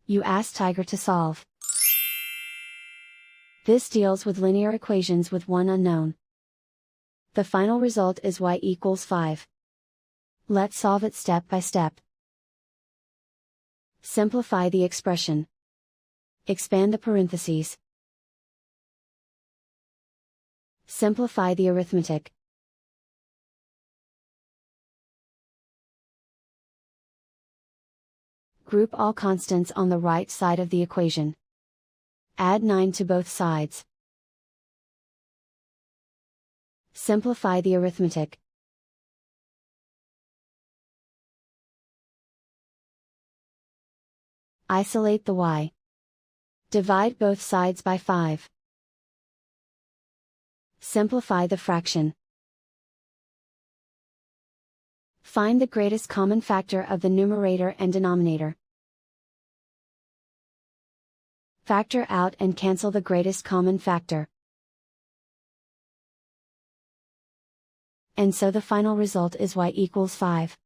You ask Tiger to solve. This deals with linear equations with one unknown. The final result is y equals 5. Let's solve it step by step. Simplify the expression. Expand the parentheses. Simplify the arithmetic. Group all constants on the right side of the equation. Add 9 to both sides. Simplify the arithmetic. Isolate the y. Divide both sides by 5. Simplify the fraction. Find the greatest common factor of the numerator and denominator. Factor out and cancel the greatest common factor. And so the final result is y equals 5.